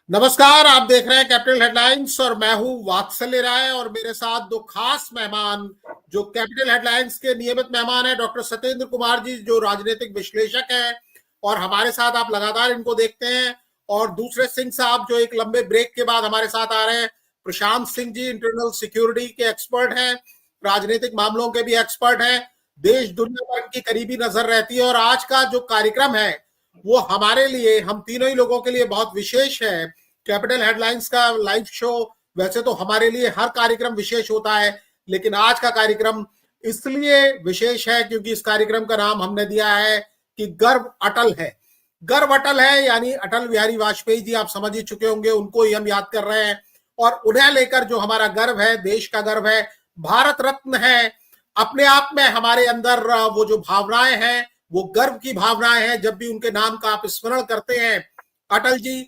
नमस्कार। आप देख रहे हैं कैपिटल हेडलाइंस और मैं हूं वात्सल्य राय और मेरे साथ दो खास मेहमान जो कैपिटल हेडलाइंस के नियमित मेहमान हैं, डॉक्टर सत्येंद्र कुमार जी जो राजनीतिक विश्लेषक हैं और हमारे साथ आप लगातार इनको देखते हैं, और दूसरे सिंह साहब जो एक लंबे ब्रेक के बाद हमारे साथ आ रहे हैं। प्रशांत सिंह जी इंटरनल सिक्योरिटी के एक्सपर्ट हैं, राजनीतिक मामलों के भी एक्सपर्ट हैं, देश दुनिया पर इनकी करीबी नजर रहती है। और आज का जो कार्यक्रम है वो हमारे लिए, हम तीनों ही लोगों के लिए बहुत विशेष है। कैपिटल हेडलाइंस का लाइव शो, वैसे तो हमारे लिए हर कार्यक्रम विशेष होता है, लेकिन आज का कार्यक्रम इसलिए विशेष है क्योंकि इस कार्यक्रम का नाम हमने दिया है कि गर्व अटल है। गर्व अटल है यानी अटल बिहारी वाजपेयी जी, आप समझ ही चुके होंगे, उनको ही हम याद कर रहे हैं। और उन्हें लेकर जो हमारा गर्व है, देश का गर्व है, भारत रत्न है। अपने आप में हमारे अंदर वो जो भावनाएं हैं वो गर्व की भावनाएं हैं। जब भी उनके नाम का आप स्मरण करते हैं, अटल जी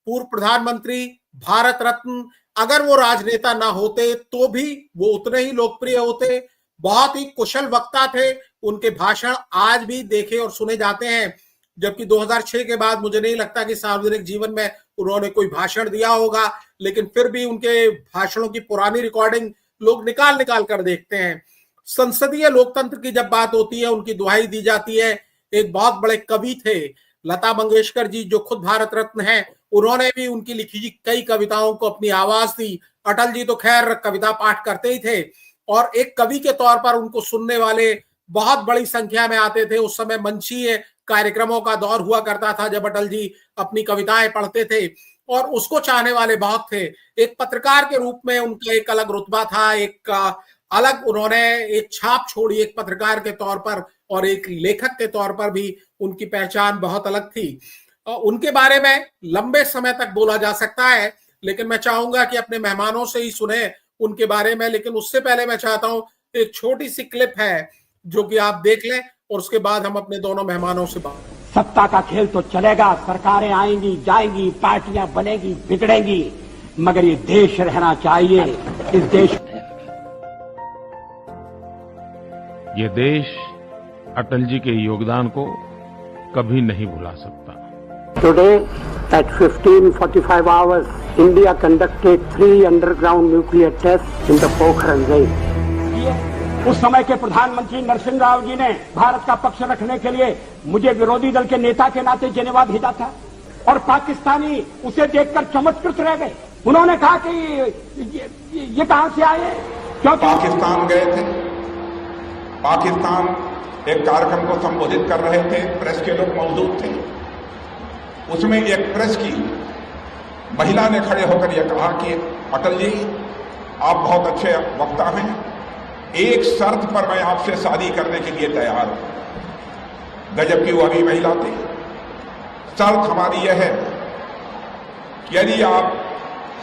पूर्व प्रधानमंत्री, भारत रत्न, अगर वो राजनेता ना होते तो भी वो उतने ही लोकप्रिय होते। बहुत ही कुशल वक्ता थे, उनके भाषण आज भी देखे और सुने जाते हैं, जबकि 2006 के बाद मुझे नहीं लगता कि सार्वजनिक जीवन में उन्होंने कोई भाषण दिया होगा, लेकिन फिर भी उनके भाषणों की पुरानी रिकॉर्डिंग लोग निकाल निकाल कर देखते हैं। संसदीय लोकतंत्र की जब बात होती है उनकी दुहाई दी जाती है। एक बहुत बड़े कवि थे लता मंगेशकर जी जो खुद भारत रत्न हैं, उन्होंने भी उनकी लिखी कई कविताओं को अपनी आवाज दी। अटल जी तो खैर कविता पाठ करते ही थे और एक कवि के तौर पर उनको सुनने वाले बहुत बड़ी संख्या में आते थे। उस समय मंचीय कार्यक्रमों का दौर हुआ करता था जब अटल जी अपनी कविताएं पढ़ते थे और उसको चाहने वाले बहुत थे। एक पत्रकार के रूप में उनका एक अलग रुतबा था, एक अलग उन्होंने एक छाप छोड़ी एक पत्रकार के तौर पर, और एक लेखक के तौर पर भी उनकी पहचान बहुत अलग थी। उनके बारे में लंबे समय तक बोला जा सकता है, लेकिन मैं चाहूंगा कि अपने मेहमानों से ही सुने उनके बारे में। लेकिन उससे पहले मैं चाहता हूं एक छोटी सी क्लिप है जो कि आप देख लें और उसके बाद हम अपने दोनों मेहमानों से बात। सत्ता का खेल तो चलेगा, सरकारें आएंगी जाएंगी, पार्टियां बनेगी बिगड़ेंगी, मगर ये देश रहना चाहिए। इस देश ये देश अटल जी के योगदान को कभी नहीं भुला सकता। Today at 15:45 hours, India conducted 3 underground nuclear tests in the Pokhran range. उस समय के प्रधानमंत्री नरसिंह राव जी ने भारत का पक्ष रखने के लिए मुझे विरोधी दल के नेता के नाते जेनेवा भेजा था और पाकिस्तानी उसे देखकर चमत्कृत रह गए। उन्होंने कहा कि ये कहां से आए, क्योंकि पाकिस्तान गए थे। पाकिस्तान एक कार्यक्रम को संबोधित कर रहे थे, प्रेस के लोग मौजूद थे। उसमें एक प्रेस की महिला ने खड़े होकर यह कहा कि अटल जी आप बहुत अच्छे वक्ता हैं, एक शर्त पर मैं आपसे शादी करने के लिए तैयार हूं। गजब की वो अभी महिला थी। शर्त हमारी यह है कि यदि आप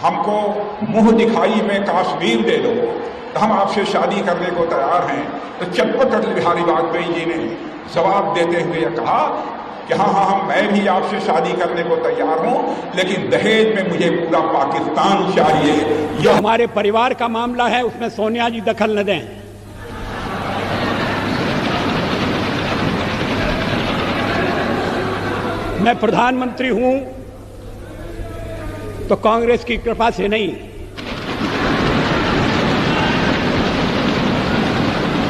हमको मुंह दिखाई में कश्मीर दे दो तो हम आपसे शादी करने को तैयार हैं। तो चटपट अटल बिहारी वाजपेयी जी ने जवाब देते हुए कहा कि हाँ, मैं भी आपसे शादी करने को तैयार हूं, लेकिन दहेज में मुझे पूरा पाकिस्तान चाहिए। यह हमारे परिवार का मामला है, उसमें सोनिया जी दखल न दें। मैं प्रधानमंत्री हूं तो कांग्रेस की कृपा से नहीं,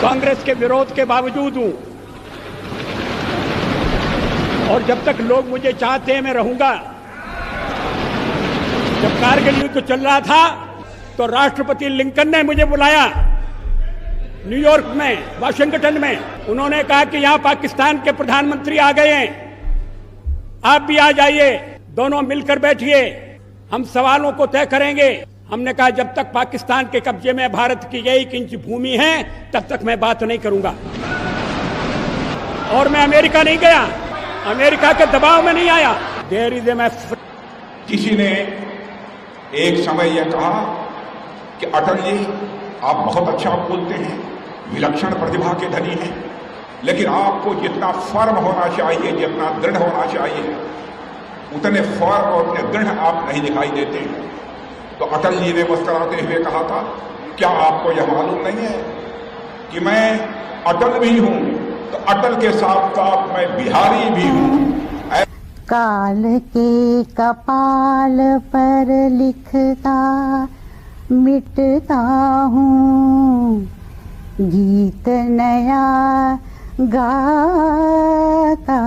कांग्रेस के विरोध के बावजूद हूं। और जब तक लोग मुझे चाहते हैं मैं रहूंगा। जब कारगिल युद्ध चल रहा था तो राष्ट्रपति लिंकन ने मुझे बुलाया न्यूयॉर्क में, वाशिंगटन में। उन्होंने कहा कि यहां पाकिस्तान के प्रधानमंत्री आ गए हैं, आप भी आ जाइए, दोनों मिलकर बैठिए, हम सवालों को तय करेंगे। हमने कहा जब तक पाकिस्तान के कब्जे में भारत की 1 इंच भूमि है तब तक मैं बात नहीं करूंगा। और मैं अमेरिका नहीं गया, अमेरिका के दबाव में नहीं आया। देयर इज ए किसी ने एक समय यह कहा कि अटल जी आप बहुत अच्छा बोलते हैं, विलक्षण प्रतिभा के धनी हैं, लेकिन आपको जितना फर्म होना चाहिए, जितना दृढ़ होना चाहिए, उतने फर्म और उतने दृढ़ आप नहीं दिखाई देते। तो अटल जी ने मुस्कुराते हुए कहा था, क्या आपको यह मालूम नहीं है कि मैं अटल भी हूं तो अटल के साथ साथ मैं बिहारी भी हूं। काल के कपाल पर लिखता मिटता हूँ, गीत नया गाता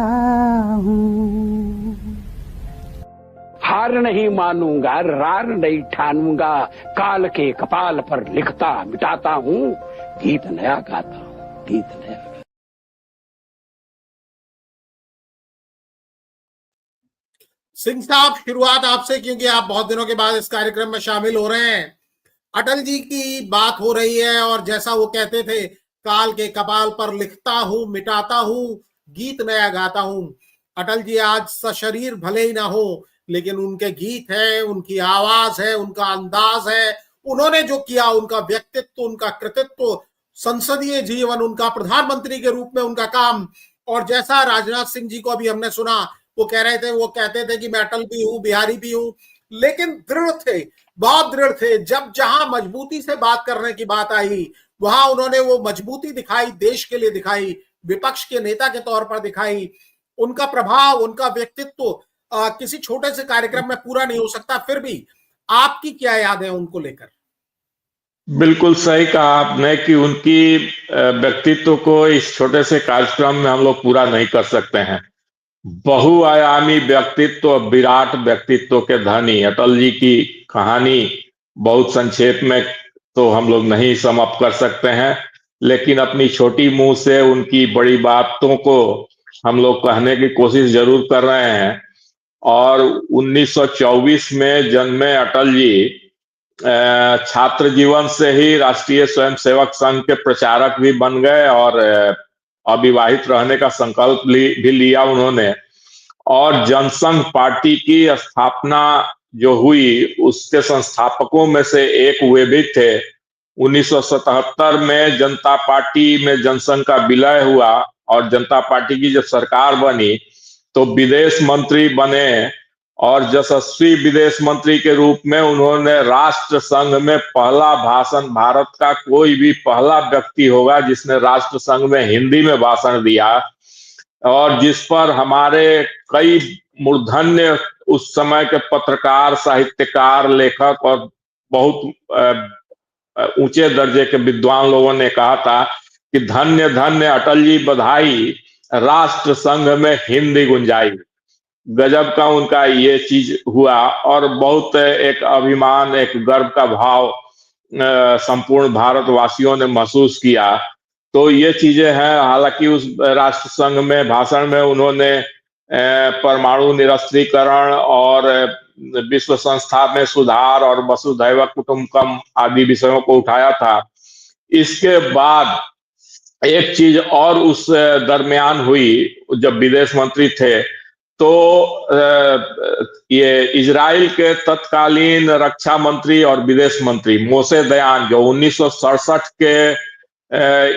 हूँ। हार नहीं मानूंगा, रार नहीं ठानूंगा, काल के कपाल पर लिखता मिटाता हूँ, गीत नया गाता हूँ, गीत नया। सिंह साहब, शुरुआत आपसे, क्योंकि आप बहुत दिनों के बाद इस कार्यक्रम में शामिल हो रहे हैं। अटल जी की बात हो रही है और जैसा वो कहते थे, काल के कपाल पर लिखता हूं, मिटाता हूं, गीत नया गाता हूं। अटल जी आज सशरीर भले ही ना हो, लेकिन उनके गीत है, उनकी आवाज है, उनका अंदाज है, उन्होंने जो किया, उनका व्यक्तित्व, उनका कृतित्व, संसदीय जीवन, उनका प्रधानमंत्री के रूप में उनका काम, और जैसा राजनाथ सिंह जी को अभी हमने सुना, वो कह रहे थे, वो कहते थे कि मैं अटल भी हूं, बिहारी भी हूं, लेकिन दृढ़ थे, बहुत दृढ़ थे। जब जहां मजबूती से बात करने की बात आई, वहां उन्होंने वो मजबूती दिखाई, देश के लिए दिखाई, विपक्ष के नेता के तौर पर दिखाई। उनका प्रभाव, उनका व्यक्तित्व किसी छोटे से कार्यक्रम में पूरा नहीं हो सकता। फिर भी आपकी क्या याद है उनको लेकर? बिल्कुल सही कहा आपने कि उनकी व्यक्तित्व को इस छोटे से कार्यक्रम में हम लोग पूरा नहीं कर सकते हैं। बहुआयामी व्यक्तित्व, विराट व्यक्तित्व के धनी अटल जी की कहानी बहुत संक्षेप में तो हम लोग नहीं समाप्त कर सकते हैं, लेकिन अपनी छोटी मुंह से उनकी बड़ी बातों को हम लोग कहने की कोशिश जरूर कर रहे हैं। और 1924 में जन्मे अटल जी छात्र जीवन से ही राष्ट्रीय स्वयंसेवक संघ के प्रचारक भी बन गए और अविवाहित रहने का संकल्प भी लिया उन्होंने। और जनसंघ पार्टी की स्थापना जो हुई, उसके संस्थापकों में से एक वे भी थे। 1977 में जनता पार्टी में जनसंघ का विलय हुआ और जनता पार्टी की जब सरकार बनी तो विदेश मंत्री बने और यशस्वी विदेश मंत्री के रूप में उन्होंने राष्ट्र संघ में पहला भाषण, भारत का कोई भी पहला व्यक्ति होगा जिसने राष्ट्र संघ में हिंदी में भाषण दिया, और जिस पर हमारे कई मूर्धन्य उस समय के पत्रकार, साहित्यकार, लेखक और बहुत ऊंचे दर्जे के विद्वान लोगों ने कहा था कि धन्य धन्य अटल जी बधाई, राष्ट्र संघ में हिंदी गुंजाई। गजब का उनका ये चीज हुआ और बहुत एक अभिमान, एक गर्व का भाव संपूर्ण भारतवासियों ने महसूस किया। तो ये चीजें हैं। हालांकि उस राष्ट्र संघ में भाषण में उन्होंने परमाणु निरस्त्रीकरण और विश्व संस्था में सुधार और वसुधैव कुटुंबकम आदि विषयों को उठाया था। इसके बाद एक चीज और उस दरमियान हुई, जब विदेश मंत्री थे तो ये इजराइल के तत्कालीन रक्षा मंत्री और विदेश मंत्री मोशे दयान, जो 1967 के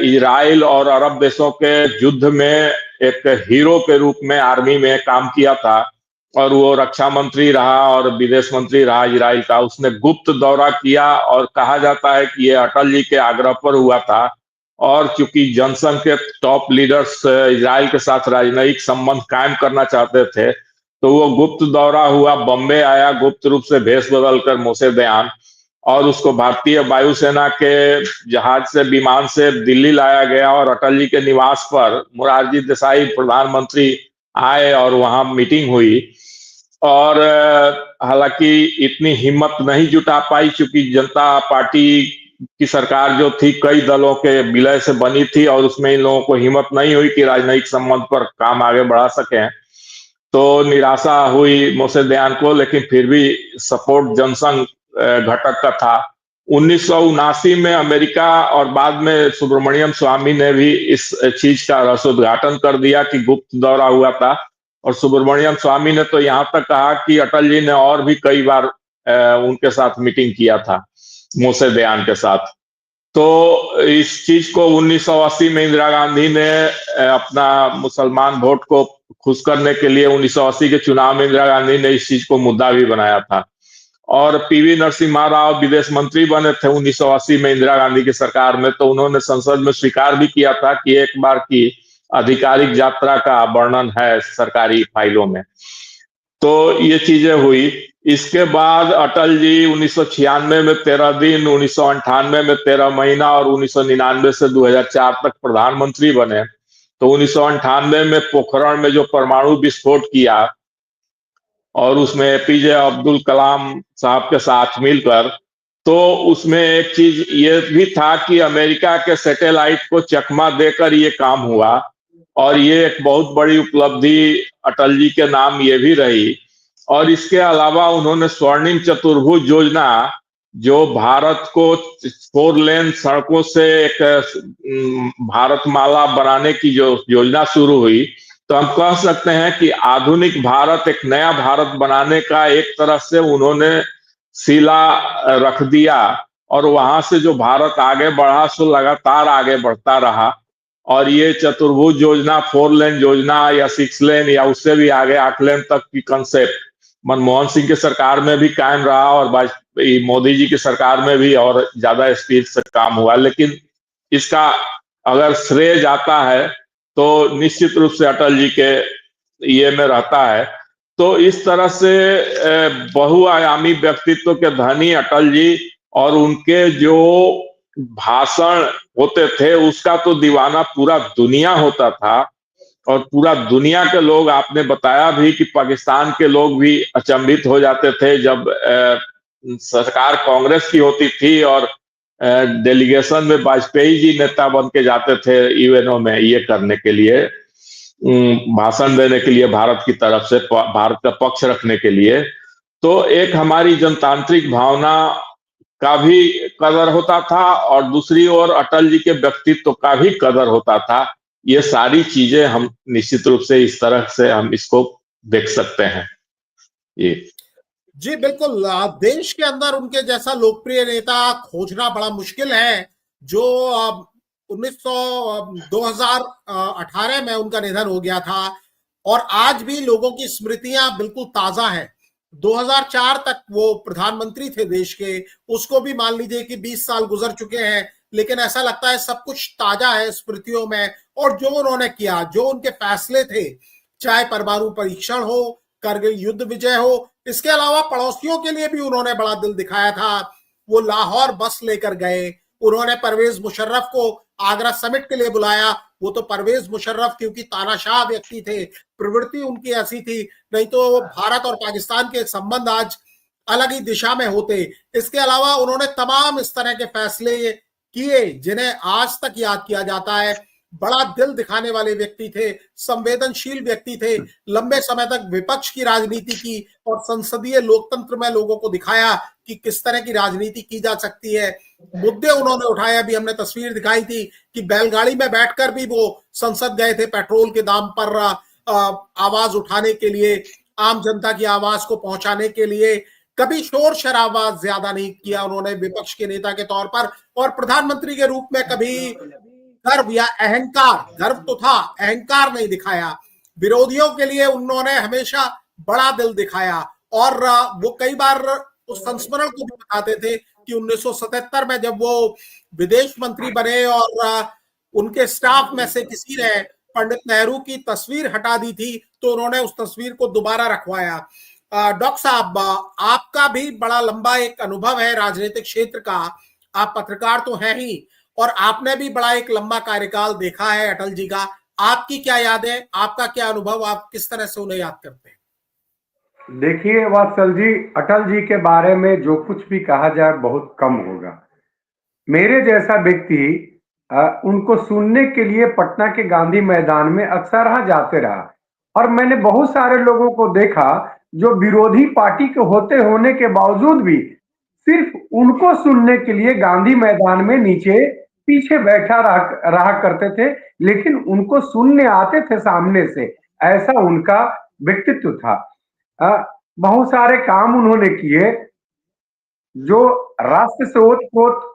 इजराइल और अरब देशों के युद्ध में एक हीरो के रूप में आर्मी में काम किया था और वो रक्षा मंत्री रहा और विदेश मंत्री रहा इजराइल का, उसने गुप्त दौरा किया और कहा जाता है कि ये अटल जी के आग्रह पर हुआ था। और चूंकि जनसंघ के टॉप लीडर्स इजराइल के साथ राजनयिक संबंध कायम करना चाहते थे, तो वो गुप्त दौरा हुआ, बम्बे आया गुप्त रूप से भेष बदलकर मोशे दयान, और उसको भारतीय वायुसेना के जहाज से, विमान से दिल्ली लाया गया और अटल जी के निवास पर मोरारजी देसाई प्रधानमंत्री आए और वहां मीटिंग हुई। और हालांकि इतनी हिम्मत नहीं जुटा पाई, चूंकि जनता पार्टी की सरकार जो थी कई दलों के विलय से बनी थी और उसमें इन लोगों को हिम्मत नहीं हुई कि राजनयिक संबंध पर काम आगे बढ़ा सकें। तो निराशा हुई मोशे दयान को, लेकिन फिर भी सपोर्ट जनसंघ घटक का था। 1979 में अमेरिका और बाद में सुब्रमण्यम स्वामी ने भी इस चीज का रसोद्घाटन कर दिया कि गुप्त दौरा हुआ था, और सुब्रमण्यम स्वामी ने तो यहाँ तक कहा कि अटल जी ने और भी कई बार उनके साथ मीटिंग किया था मोशे दयान के साथ। तो इस चीज को 1980 में इंदिरा गांधी ने अपना मुसलमान वोट को खुश करने के लिए 1980 के चुनाव में इंदिरा गांधी ने इस चीज को मुद्दा भी बनाया था। और पीवी नरसिम्हा राव विदेश मंत्री बने थे 1980 में इंदिरा गांधी की सरकार में, तो उन्होंने संसद में स्वीकार भी किया था कि एक बार की आधिकारिक यात्रा का वर्णन है सरकारी फाइलों में। तो ये चीजें हुई। इसके बाद अटल जी 1996 में 13 दिन, 1998 में 13 महीना और 1999 से 2004 तक प्रधानमंत्री बने। तो 1998 में पोखरण में जो परमाणु विस्फोट किया और उसमें एपीजे अब्दुल कलाम साहब के साथ मिलकर, तो उसमें एक चीज ये भी था कि अमेरिका के सैटेलाइट को चकमा देकर ये काम हुआ, और ये एक बहुत बड़ी उपलब्धि अटल जी के नाम ये भी रही। और इसके अलावा उन्होंने स्वर्णिम चतुर्भुज योजना, जो भारत को 4 लेन सड़कों से एक भारतमाला बनाने की जो योजना शुरू हुई, तो हम कह सकते हैं कि आधुनिक भारत, एक नया भारत बनाने का एक तरह से उन्होंने शिला रख दिया। और वहां से जो भारत आगे बढ़ा सो लगातार आगे बढ़ता रहा। और ये चतुर्भुज योजना, 4 लेन योजना या 6 लेन या उससे भी आगे 8 लेन तक की कंसेप्ट मनमोहन सिंह की सरकार में भी कायम रहा और मोदी जी की सरकार में भी और ज्यादा स्पीड से काम हुआ। लेकिन इसका अगर श्रेय जाता है तो निश्चित रूप से अटल जी के ये में रहता है। तो इस तरह से बहुआयामी व्यक्तित्व के धनी अटल जी, और उनके जो भाषण होते थे उसका तो दीवाना पूरा दुनिया होता था। और पूरा दुनिया के लोग, आपने बताया भी कि पाकिस्तान के लोग भी अचंभित हो जाते थे जब सरकार कांग्रेस की होती थी और डेलीगेशन में वाजपेयी जी नेता बन के जाते थे यूएनओ में ये करने के लिए, भाषण देने के लिए, भारत की तरफ से भारत का पक्ष रखने के लिए। तो एक हमारी जनतांत्रिक भावना का भी कदर होता था और दूसरी ओर अटल जी के व्यक्तित्व का भी कदर होता था। ये सारी चीजें हम निश्चित रूप से इस तरह से हम इसको देख सकते हैं। ये जी बिल्कुल, देश के अंदर उनके जैसा लोकप्रिय नेता खोजना बड़ा मुश्किल है। जो 2018 में उनका निधन हो गया था और आज भी लोगों की स्मृतियां बिल्कुल ताजा हैं। 2004 तक वो प्रधानमंत्री थे देश के, उसको भी मान लीजिए कि 20 साल गुजर चुके हैं, लेकिन ऐसा लगता है सब कुछ ताजा है स्मृतियों में। और जो उन्होंने किया, जो उनके फैसले थे, चाहे परमाणु परीक्षण हो, करगिल युद्ध विजय हो, इसके अलावा पड़ोसियों के लिए भी उन्होंने बड़ा दिल दिखाया था। वो लाहौर बस लेकर गए, उन्होंने परवेज मुशर्रफ को आगरा समिट के लिए बुलाया। वो तो परवेज मुशर्रफ क्योंकि तानाशाह व्यक्ति थे, प्रवृत्ति उनकी ऐसी थी, नहीं तो भारत और पाकिस्तान के संबंध आज अलग ही दिशा में होते। इसके अलावा उन्होंने तमाम इस तरह के फैसले किए जिन्हें आज तक याद किया जाता है। बड़ा दिल दिखाने वाले व्यक्ति थे, संवेदनशील व्यक्ति थे, लंबे समय तक विपक्ष की राजनीति की और संसदीय लोकतंत्र में लोगों को दिखाया कि किस तरह की राजनीति की जा सकती है। मुद्दे उन्होंने उठाया, भी हमने तस्वीर दिखाई थी कि बैलगाड़ी में बैठकर भी वो संसद गए थे पेट्रोल के दाम पर आवाज उठाने के लिए, आम जनता की आवाज को पहुंचाने के लिए। कभी शोर शराबा ज्यादा नहीं किया उन्होंने विपक्ष के नेता के तौर पर, और प्रधानमंत्री के रूप में कभी गर्व या अहंकार, गर्व तो था, अहंकार नहीं दिखाया। विरोधियों के लिए उन्होंने हमेशा बड़ा दिल दिखाया। और वो कई बार उस संस्मरण को भी बताते थे कि 1977 में जब वो विदेश मंत्री बने और उनके स्टाफ में से किसी ने पंडित नेहरू की तस्वीर हटा दी थी, तो उन्होंने उस तस्वीर को दोबारा रखवाया। डॉक्टर साहब, आपका भी बड़ा लंबा एक अनुभव है राजनीतिक क्षेत्र का, आप पत्रकार तो हैं ही और आपने भी बड़ा एक लंबा कार्यकाल देखा है अटल जी का। आपकी क्या यादें, आपका क्या अनुभव, आप किस तरह से उन्हें याद करते हैं? देखिए वात्सल जी, अटल जी के बारे में जो कुछ भी कहा जाए बहुत कम होगा। मेरे जैसा व्यक्ति उनको सुनने के लिए पटना के गांधी मैदान में अक्सर जाते रहा, और मैंने बहुत सारे लोगों को देखा जो विरोधी पार्टी के होने के बावजूद भी सिर्फ उनको सुनने के लिए गांधी मैदान में नीचे पीछे बैठा रहा करते थे, लेकिन उनको सुनने आते थे सामने से। ऐसा उनका व्यक्तित्व था। बहुत सारे काम उन्होंने किए। जो राष्ट्र से ओत-प्रोत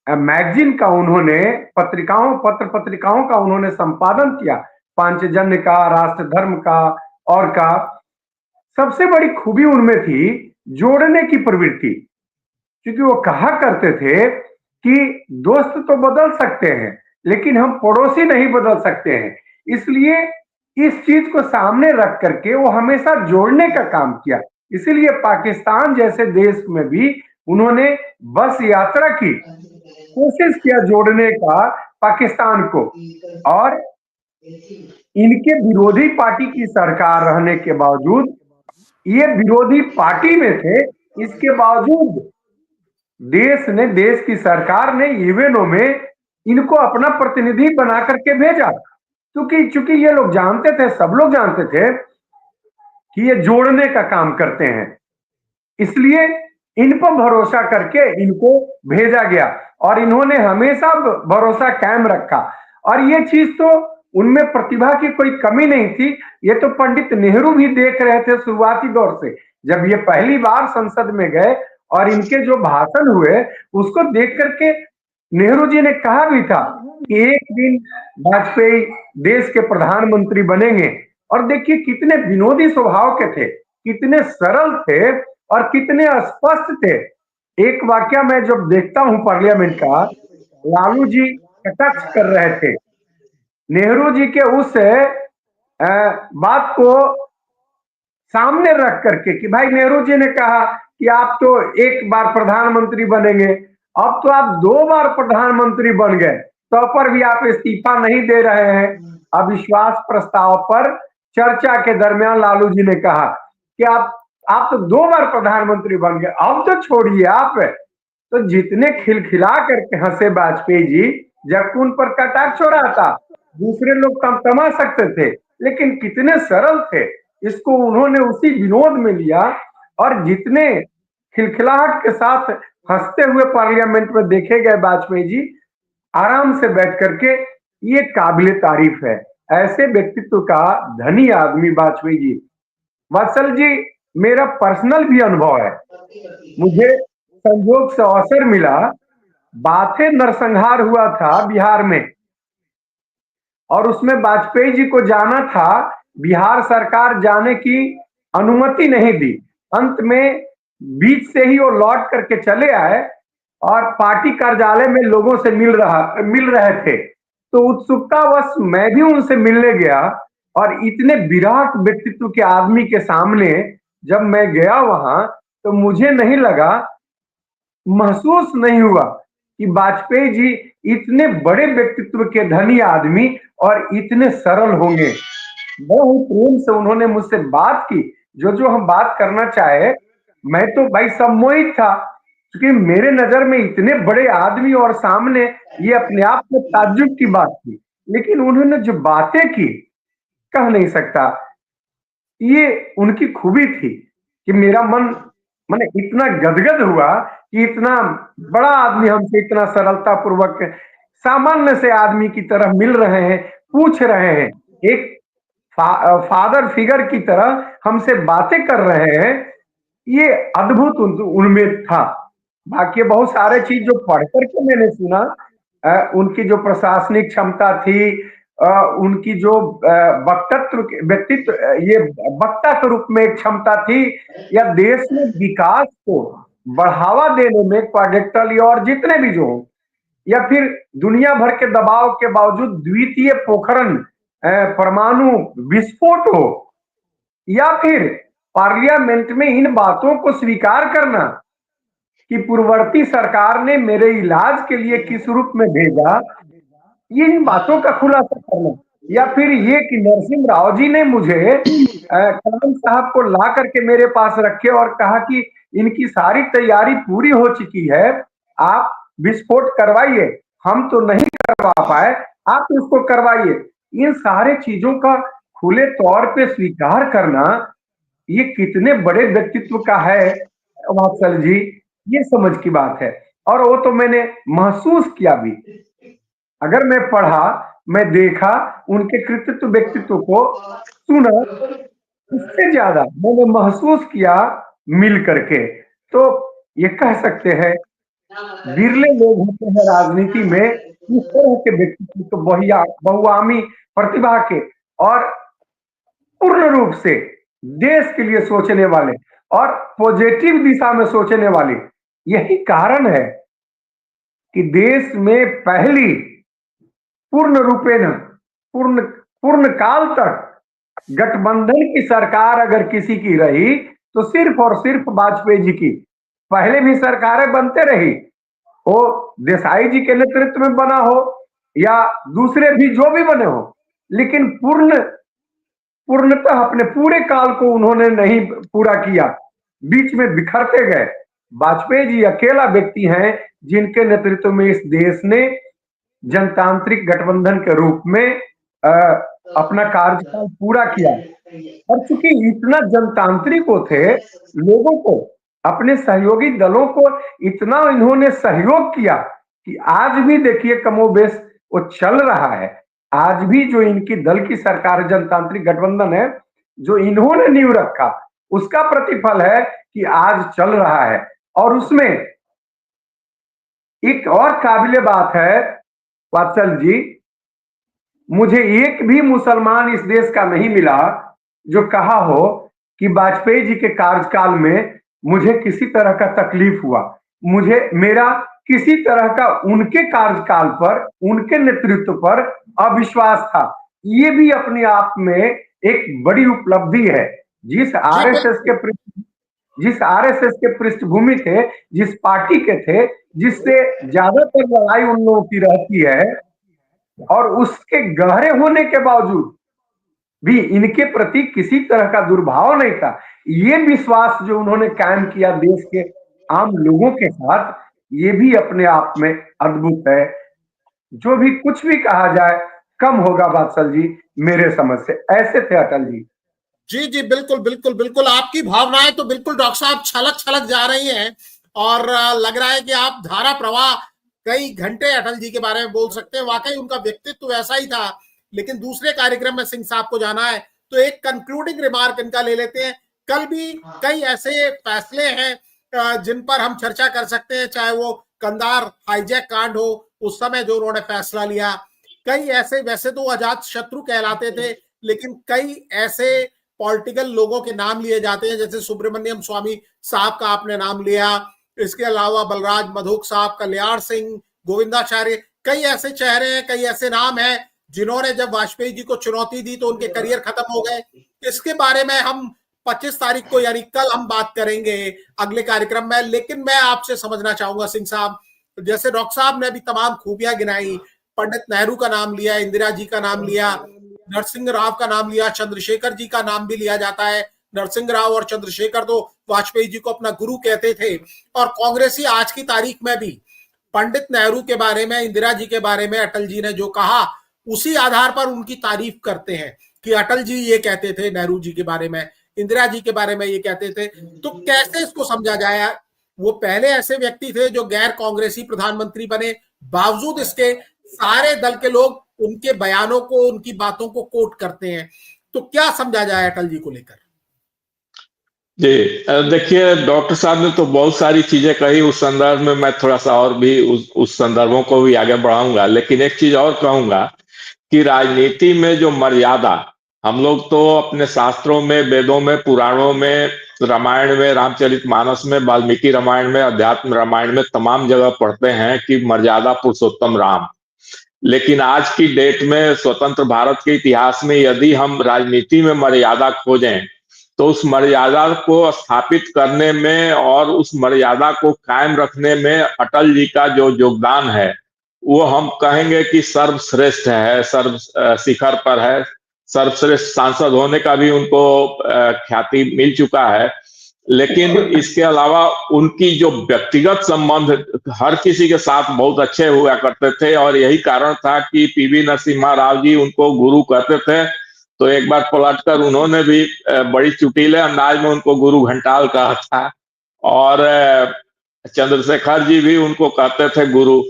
मैगजीन का उन्होंने पत्र पत्रिकाओं का उन्होंने संपादन किया, पांचजन्य का, राष्ट्र धर्म का और का। सबसे बड़ी खूबी उनमें थी जोड़ने की प्रवृत्ति, क्योंकि वो कहा करते थे कि दोस्त तो बदल सकते हैं लेकिन हम पड़ोसी नहीं बदल सकते हैं। इसलिए इस चीज को सामने रख करके वो हमेशा जोड़ने का काम किया। इसीलिए पाकिस्तान जैसे देश में भी उन्होंने बस यात्रा की, कोशिश किया जोड़ने का पाकिस्तान को। और इनके विरोधी पार्टी की सरकार रहने के बावजूद, ये विरोधी पार्टी में थे, इसके बावजूद देश की सरकार ने यूएनओ में इनको अपना प्रतिनिधि बना करके भेजा, क्योंकि ये लोग जानते थे, सब लोग जानते थे कि ये जोड़ने का काम करते हैं, इसलिए इन पर भरोसा करके इनको भेजा गया और इन्होंने हमेशा भरोसा कायम रखा। और ये चीज तो उनमें प्रतिभा की कोई कमी नहीं थी, ये तो पंडित नेहरू भी देख रहे थे शुरुआती दौर से। जब ये पहली बार संसद में गए और इनके जो भाषण हुए उसको देख करके नेहरू जी ने कहा भी था कि एक दिन वाजपेयी देश के प्रधानमंत्री बनेंगे। और देखिए कितने विनोदी स्वभाव के थे, कितने सरल थे और कितने स्पष्ट थे। एक वाक्य मैं जब देखता हूं पार्लियामेंट का, लालू जी कटाक्ष कर रहे थे नेहरू जी के उस बात को सामने रख करके कि भाई नेहरू जी ने कहा कि आप तो एक बार प्रधानमंत्री बनेंगे, अब तो आप 2 बार प्रधानमंत्री बन गए, तो पर भी आप इस्तीफा नहीं दे रहे हैं। अविश्वास प्रस्ताव पर चर्चा के दरमियान लालू जी ने कहा कि आप तो 2 बार प्रधानमंत्री बन गए, अब तो छोड़िए आप। तो जितने खिलखिला करके हंसे वाजपेयी जी जब उन पर कटाक्ष हो रहा था, दूसरे लोग तमा सकते थे, लेकिन कितने सरल थे, इसको उन्होंने उसी विनोद में लिया और जितने खिलखिलाहट के साथ हंसते हुए पार्लियामेंट में देखे गए वाजपेयी जी आराम से बैठ करके, ये काबिले तारीफ है। ऐसे व्यक्तित्व का धनी आदमी वाजपेयी जी। वत्सल जी, मेरा पर्सनल भी अनुभव है, मुझे संयोग से अवसर मिला, बाथे नरसंहार हुआ था बिहार में और उसमें वाजपेयी जी को जाना था, बिहार सरकार जाने की अनुमति नहीं दी। अंत में बीच से ही वो लौट करके चले आए और पार्टी कार्यालय में लोगों से मिल रहे थे। तो उत्सुकतावश मैं भी उनसे मिलने गया और इतने विराट व्यक्तित्व के आदमी के सामने जब मैं गया वहां, तो मुझे नहीं लगा, महसूस नहीं हुआ कि वाजपेयी जी इतने बड़े व्यक्तित्व के धनी आदमी और इतने सरल होंगे। बहुत प्रेम से उन्होंने मुझसे बात की, जो हम बात करना चाहे। मैं तो भाई सम्मोहित था, क्योंकि मेरे नजर में इतने बड़े आदमी और सामने ये अपने आप में ताज्जुब की बात थी, लेकिन उन्होंने जो बातें की कह नहीं सकता। ये उनकी खूबी थी कि मेरा मन मैंने इतना गदगद हुआ कि इतना बड़ा आदमी हमसे इतना सरलता पूर्वक सामान्य से आदमी की तरह मिल रहे हैं, पूछ रहे हैं, एक फादर फिगर की तरह हमसे बातें कर रहे हैं। ये अद्भुत उनमें था। बाकी बहुत सारे चीज जो पढ़ करके मैंने सुना, उनकी जो प्रशासनिक क्षमता थी, उनकी जो व्यक्तित्व, ये वक्ता के रूप में एक क्षमता थी, या देश में विकास को बढ़ावा देने में क्वाड्रेक्टली और जितने भी जो हो, या फिर दुनिया भर के दबाव के बावजूद द्वितीय पोखरण परमाणु विस्फोट हो, या फिर पार्लियामेंट में इन बातों को स्वीकार करना कि पूर्ववर्ती सरकार ने मेरे इलाज के लिए किस रूप में भेजा, ये इन बातों का खुलासा करना, या फिर ये कि नरसिंह राव जी ने मुझे कलाम साहब को ला करके मेरे पास रखे और कहा कि इनकी सारी तैयारी पूरी हो चुकी है, आप विस्फोट करवाइए, हम तो नहीं करवा पाए, आप उसको करवाइए। इन सारे चीजों का खुले तौर पे स्वीकार करना, ये कितने बड़े व्यक्तित्व का है वात्सल जी, ये समझ की बात है। और वो तो मैंने महसूस किया भी, अगर मैं पढ़ा, मैं देखा, उनके कृतित्व व्यक्तित्व को सुना, उससे ज्यादा मैंने महसूस किया मिल करके। तो ये कह सकते हैं विरले लोग होते हैं राजनीति में इस तरह के व्यक्तित्व, तो बहुआमी प्रतिभा के और पूर्ण रूप से देश के लिए सोचने वाले और पॉजिटिव दिशा में सोचने वाले। यही कारण है कि देश में पहली पूर्ण रूपेण पूर्ण काल तक गठबंधन की सरकार अगर किसी की रही तो सिर्फ और सिर्फ वाजपेयी जी की। पहले भी सरकारें बनते रही, वो देसाई जी के नेतृत्व में बना हो या दूसरे भी जो भी बने हो, लेकिन पूर्णतः अपने पूरे काल को उन्होंने नहीं पूरा किया, बीच में बिखरते गए। वाजपेयी जी अकेला व्यक्ति हैं जिनके नेतृत्व में इस देश ने जनतांत्रिक गठबंधन के रूप में अपना कार्यकाल पूरा किया। और चूंकि इतना जनतांत्रिक वो थे, लोगों को, अपने सहयोगी दलों को इतना इन्होंने सहयोग किया कि आज भी देखिए कमोबेश वो चल रहा है। आज भी जो इनकी दल की सरकार जनतांत्रिक गठबंधन है, जो इन्होंने नींव रखा, उसका प्रतिफल है कि आज चल रहा है। और उसमें एक और काबिले बात है वात्सल जी, मुझे एक भी मुसलमान इस देश का नहीं मिला जो कहा हो कि वाजपेयी जी के कार्यकाल में मुझे किसी तरह का तकलीफ हुआ, मुझे मेरा किसी तरह का उनके कार्यकाल पर, उनके नेतृत्व पर अविश्वास था। ये भी अपने आप में एक बड़ी उपलब्धि है। जिस आरएसएस के पृष्ठभूमि थे, जिस पार्टी के थे, जिससे ज्यादातर लड़ाई उन लोगों की रहती है, और उसके गहरे होने के बावजूद भी इनके प्रति किसी तरह का दुर्भाव नहीं था। ये विश्वास जो उन्होंने कायम किया देश के आम लोगों के साथ, ये भी अपने आप में अद्भुत है। जो भी कुछ भी कहा जाए कम होगा वात्सल जी, मेरे समझ से। ऐसे थे अटल जी। जी जी, बिल्कुल बिल्कुल बिल्कुल, आपकी भावनाएं तो बिल्कुल डॉक्टर साहब छलक छलक जा रही हैं, और लग रहा है कि आप धारा प्रवाह कई घंटे अटल जी के बारे में बोल सकते हैं। वाकई उनका व्यक्तित्व वैसा ही था। लेकिन दूसरे कार्यक्रम में सिंह साहब को जाना है, तो एक कंक्लूडिंग रिमार्क इनका ले लेते हैं। कल भी कई ऐसे फैसले हैं जिन पर हम चर्चा कर सकते हैं, चाहे वो कंधार हाईजैक कांड हो, उस समय जो उन्होंने फैसला लिया। कई ऐसे, वैसे तो अजात शत्रु कहलाते थे, लेकिन कई ऐसे पॉलिटिकल लोगों के नाम लिए जाते हैं, जैसे सुब्रमण्यम स्वामी साहब का आपने नाम लिया, इसके अलावा बलराज मधोक साहब, कल्याण सिंह, गोविंदाचार्य, कई ऐसे चेहरे हैं, कई ऐसे नाम हैं जिन्होंने जब वाजपेयी जी को चुनौती दी तो उनके करियर खत्म हो गए। इसके बारे में हम 25 तारीख को, यानी कल, हम बात करेंगे अगले कार्यक्रम में। लेकिन मैं आपसे समझना चाहूंगा सिंह साहब, जैसे डॉक्टर साहब ने अभी तमाम खूबियां गिनाई, पंडित नेहरू का नाम लिया, इंदिरा जी का नाम लिया, नरसिंह राव का नाम लिया, चंद्रशेखर जी का नाम भी लिया जाता है। नरसिंह राव और चंद्रशेखर तो वाजपेयी जी को अपना गुरु कहते थे। और कांग्रेसी आज की तारीख में भी पंडित नेहरू के बारे में, इंदिरा जी के बारे में अटल जी ने जो कहा, उसी आधार पर उनकी तारीफ करते हैं कि अटल जी ये कहते थे नेहरू जी के बारे में, इंदिरा जी के बारे में ये कहते थे। तो कैसे इसको समझा जाए? वो पहले ऐसे व्यक्ति थे जो गैर कांग्रेसी प्रधानमंत्री बने, बावजूद इसके सारे दल के लोग उनके बयानों को, उनकी बातों को कोट करते हैं। तो क्या समझा जाए अटल जी को लेकर? जी देखिए, डॉक्टर साहब ने तो बहुत सारी चीजें कही। उस संदर्भ में मैं थोड़ा सा और भी उस संदर्भों को भी आगे बढ़ाऊंगा। लेकिन एक चीज और कहूंगा कि राजनीति में जो मर्यादा, हम लोग तो अपने शास्त्रों में, वेदों में, पुराणों में, रामायण में, रामचरितमानस में, वाल्मीकि रामायण में, अध्यात्म रामायण में, तमाम जगह पढ़ते हैं कि मर्यादा पुरुषोत्तम राम। लेकिन आज की डेट में, स्वतंत्र भारत के इतिहास में, यदि हम राजनीति में मर्यादा खोजें तो उस मर्यादा को स्थापित करने में और उस मर्यादा को कायम रखने में अटल जी का जो योगदान है, वो हम कहेंगे कि सर्वश्रेष्ठ है, सर्व शिखर पर है। सर्वश्रेष्ठ सांसद होने का भी उनको ख्याति मिल चुका है। लेकिन इसके अलावा उनकी जो व्यक्तिगत संबंध हर किसी के साथ बहुत अच्छे हुआ करते थे, और यही कारण था कि पीवी नरसिम्हा राव जी उनको गुरु कहते थे। तो एक बार पलटकर उन्होंने भी बड़ी चुटीले अंदाज में उनको गुरु घंटाल कहा था, और चंद्रशेखर जी भी उनको कहते थे गुरु।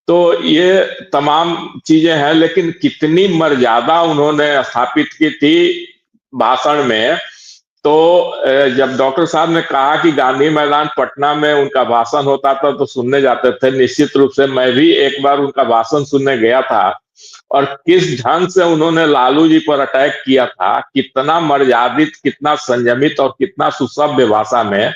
तो ये तमाम चीजें हैं। लेकिन कितनी मर्यादा उन्होंने स्थापित की थी भाषण में। तो जब डॉक्टर साहब ने कहा कि गांधी मैदान पटना में उनका भाषण होता था तो सुनने जाते थे, निश्चित रूप से मैं भी एक बार उनका भाषण सुनने गया था। और किस ढंग से उन्होंने लालू जी पर अटैक किया था, कितना मर्यादित, कितना संयमित और कितना सुसभ्य भाषा में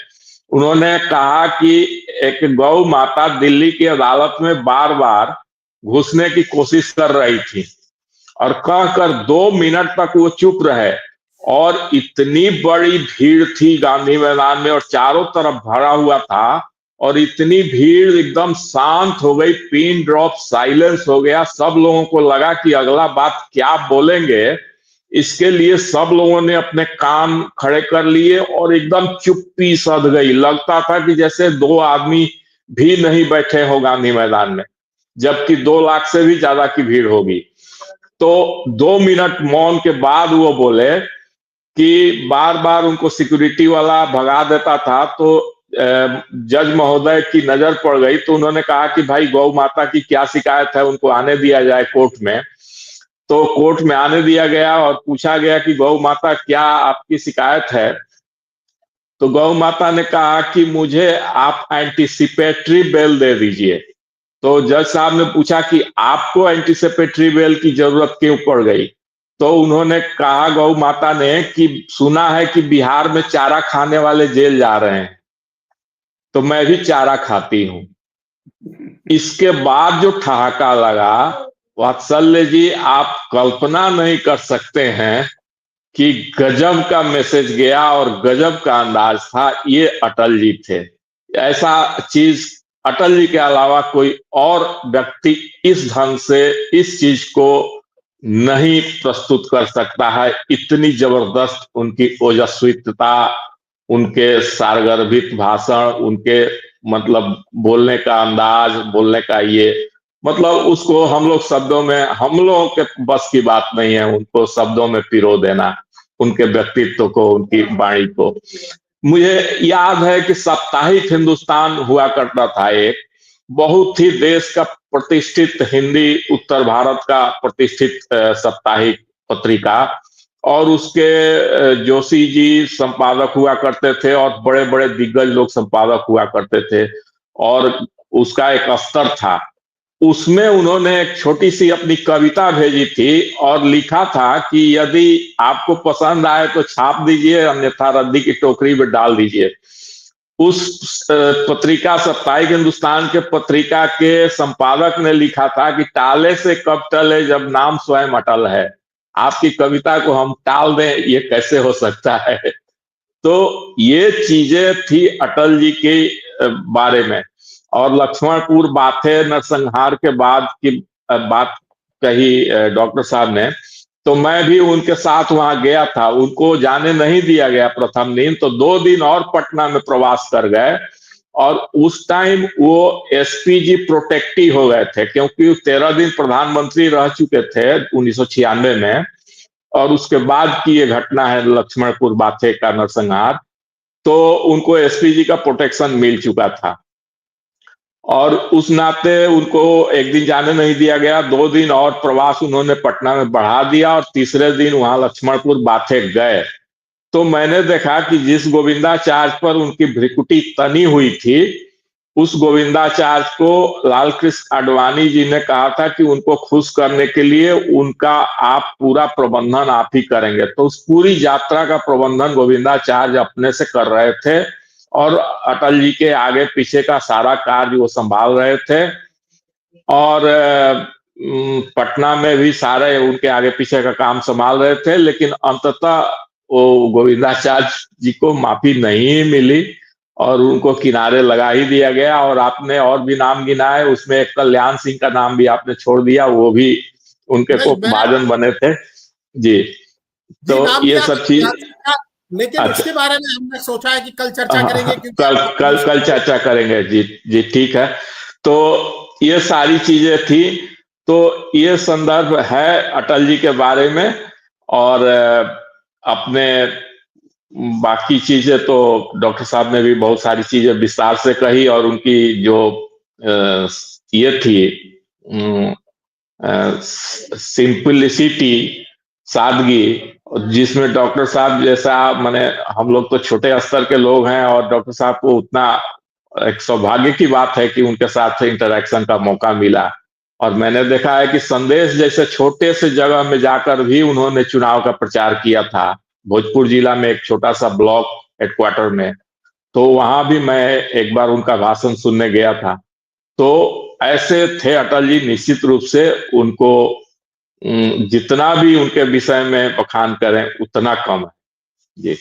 उन्होंने कहा कि एक गौ माता दिल्ली की अदालत में बार बार घुसने की कोशिश कर रही थी, और कहकर 2 मिनट तक वो चुप रहे। और इतनी बड़ी भीड़ थी गांधी मैदान में और चारों तरफ भरा हुआ था और इतनी भीड़ एकदम शांत हो गई, पिन ड्रॉप साइलेंस हो गया। सब लोगों को लगा कि अगला बात क्या बोलेंगे, इसके लिए सब लोगों ने अपने कान खड़े कर लिए और एकदम चुप्पी सध गई। लगता था कि जैसे 2 आदमी भी नहीं बैठे हो गांधी मैदान में, जबकि 2 लाख से भी ज्यादा की भीड़ होगी। तो 2 मिनट मौन के बाद वो बोले कि बार बार उनको सिक्योरिटी वाला भगा देता था, तो जज महोदय की नजर पड़ गई तो उन्होंने कहा कि भाई गौ माता की क्या शिकायत है, उनको आने दिया जाए कोर्ट में। तो कोर्ट में आने दिया गया और पूछा गया कि गौ माता क्या आपकी शिकायत है। तो गौ माता ने कहा कि मुझे आप एंटीसिपेटरी बेल दे दीजिए। तो जज साहब ने पूछा कि आपको एंटीसिपेटरी बेल की जरूरत क्यों पड़ गई। तो उन्होंने कहा गौ माता ने कि सुना है कि बिहार में चारा खाने वाले जेल जा रहे हैं, तो मैं भी चारा खाती हूं। इसके बाद जो ठहाका लगा, वात्सल्य जी आप कल्पना नहीं कर सकते हैं कि गजब का मैसेज गया और गजब का अंदाज था। ये अटल जी थे। ऐसा चीज अटल जी के अलावा कोई और व्यक्ति इस ढंग से इस चीज को नहीं प्रस्तुत कर सकता है। इतनी जबरदस्त उनकी ओजस्विता, उनके सारगर्भित भाषण, उनके मतलब बोलने का अंदाज, बोलने का ये मतलब उसको हम लोग शब्दों में, हम लोगों के बस की बात नहीं है उनको शब्दों में पिरो देना, उनके व्यक्तित्व को, उनकी वाणी को। मुझे याद है कि साप्ताहिक हिंदुस्तान हुआ करता था, एक बहुत ही देश का प्रतिष्ठित हिंदी उत्तर भारत का प्रतिष्ठित साप्ताहिक पत्रिका, और उसके जोशी जी संपादक हुआ करते थे और बड़े बड़े दिग्गज लोग संपादक हुआ करते थे। और उसका एक स्तर था, उसमें उन्होंने एक छोटी सी अपनी कविता भेजी थी और लिखा था कि यदि आपको पसंद आए तो छाप दीजिए, अन्यथा रद्दी की टोकरी में डाल दीजिए। उस पत्रिका साप्ताहिक हिंदुस्तान के पत्रिका के संपादक ने लिखा था कि टाले से कब टले जब नाम स्वयं अटल है। आपकी कविता को हम टाल दें, ये कैसे हो सकता है। तो ये चीजें थी अटल जी के बारे में। और लक्ष्मणपुर बाथे नरसंहार के बाद की बात कही डॉक्टर साहब ने, तो मैं भी उनके साथ वहां गया था। उनको जाने नहीं दिया गया प्रथम दिन, तो 2 दिन और पटना में प्रवास कर गए। और उस टाइम वो एसपीजी प्रोटेक्टिव हो गए थे, क्योंकि 13 दिन प्रधानमंत्री रह चुके थे 1996 में, और उसके बाद की ये घटना है लक्ष्मणपुर बाथे का नरसंहार। तो उनको एसपीजी का प्रोटेक्शन मिल चुका था और उस नाते उनको एक दिन जाने नहीं दिया गया। 2 दिन और प्रवास उन्होंने पटना में बढ़ा दिया और तीसरे दिन वहां लक्ष्मणपुर बाथे गए। तो मैंने देखा कि जिस गोविंदाचार्य पर उनकी भ्रिकुटी तनी हुई थी, उस गोविंदाचार्य को लाल कृष्ण आडवाणी जी ने कहा था कि उनको खुश करने के लिए उनका आप पूरा प्रबंधन आप ही करेंगे। तो उस पूरी यात्रा का प्रबंधन गोविंदाचार्य अपने से कर रहे थे और अटल जी के आगे पीछे का सारा कार्य वो संभाल रहे थे। और पटना में भी सारे उनके आगे पीछे का काम संभाल रहे थे। लेकिन अंततः वो गोविंदाचार्य जी को माफी नहीं मिली और उनको किनारे लगा ही दिया गया। और आपने और भी नाम गिनाए, उसमें एक कल्याण सिंह का नाम भी आपने छोड़ दिया, वो भी उनके को भाजन बने थे जी। तो ये सब चीज, लेकिन अच्छा, उसके बारे में हमने सोचा है कि कल चर्चा करेंगे, क्योंकि कल चर्चा करेंगे जी। जी ठीक है। तो ये सारी चीजें थी। तो ये संदर्भ है अटल जी के बारे में। और अपने बाकी चीजें तो डॉक्टर साहब ने भी बहुत सारी चीजें विस्तार से कही। और उनकी जो ये थी सिंपलिसिटी, सादगी, जिसमें डॉक्टर साहब जैसा, माने हम लोग तो छोटे स्तर के लोग हैं और डॉक्टर साहब को उतना एक सौभाग्य की बात है कि उनके साथ इंटरेक्शन का मौका मिला। और मैंने देखा है कि संदेश जैसे छोटे से जगह में जाकर भी उन्होंने चुनाव का प्रचार किया था। भोजपुर जिला में एक छोटा सा ब्लॉक हेडक्वार्टर में, तो वहां भी मैं एक बार उनका भाषण सुनने गया था। तो ऐसे थे अटल जी। निश्चित रूप से उनको जितना भी उनके विषय में बखान करें उतना कम है। जी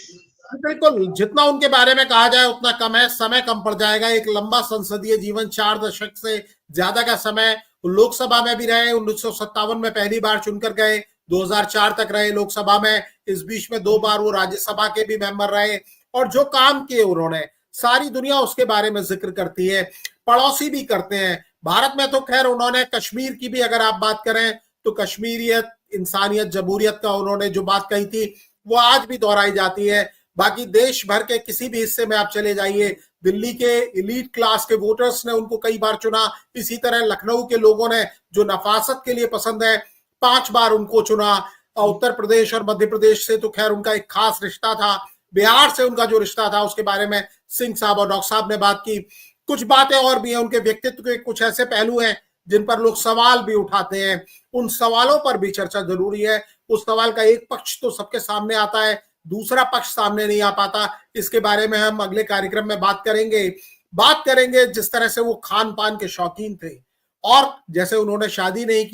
बिल्कुल, जितना उनके बारे में कहा जाए उतना कम है, समय कम पड़ जाएगा। एक लंबा संसदीय जीवन, 4 दशक से ज्यादा का समय, लोकसभा में भी रहे, 1957 में पहली बार चुनकर गए, 2004 तक रहे लोकसभा में, इस बीच में 2 बार वो राज्यसभा के भी मेंबर रहे, और जो काम किए उन्होंने, सारी दुनिया उसके बारे में जिक्र करती है, पड़ोसी भी करते हैं। भारत में तो खैर उन्होंने कश्मीर की भी अगर आप बात करें तो कश्मीरियत, इंसानियत, जमहूरियत का उन्होंने जो बात कही थी वो आज भी दोहराई जाती है। बाकी देश भर के किसी भी हिस्से में आप चले जाइए, दिल्ली के एलीट क्लास के वोटर्स ने उनको कई बार चुना, इसी तरह लखनऊ के लोगों ने जो नफासत के लिए पसंद है 5 बार उनको चुना। उत्तर प्रदेश और मध्य प्रदेश से तो खैर उनका एक खास रिश्ता था, बिहार से उनका जो रिश्ता था उसके बारे में सिंह साहब और डॉक्टर साहब ने बात की। कुछ बातें और भी हैं, उनके व्यक्तित्व के कुछ ऐसे पहलू हैं जिन पर लोग सवाल भी उठाते हैं, उन सवालों पर भी चर्चा जरूरी है। उस सवाल का एक पक्ष तो सबके सामने आता है, दूसरा पक्ष सामने नहीं आ पाता। इसके बारे में हम अगले कार्यक्रम में बात करेंगे जिस तरह से वो खान पान के शौकीन थे, और जैसे उन्होंने शादी नहीं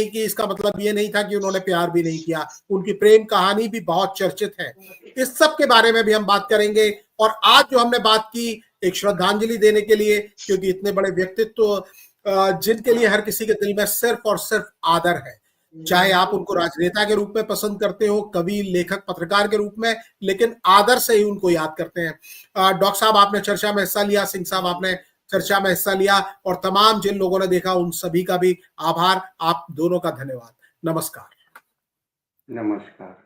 की इसका मतलब ये नहीं था कि उन्होंने प्यार भी नहीं किया, उनकी प्रेम कहानी भी बहुत चर्चित है। इस सब के बारे में भी हम बात करेंगे। और आज जो हमने बात की एक श्रद्धांजलि देने के लिए, क्योंकि इतने बड़े व्यक्तित्व जिनके लिए हर किसी के दिल में सिर्फ और सिर्फ आदर है, चाहे आप उनको राजनेता के रूप में पसंद करते हो, कवि, लेखक, पत्रकार के रूप में, लेकिन आदर से ही उनको याद करते हैं। डॉक्टर साहब आपने चर्चा में हिस्सा लिया, सिंह साहब आपने चर्चा में हिस्सा लिया, और तमाम जिन लोगों ने देखा उन सभी का भी आभार। आप दोनों का धन्यवाद। नमस्कार। नमस्कार।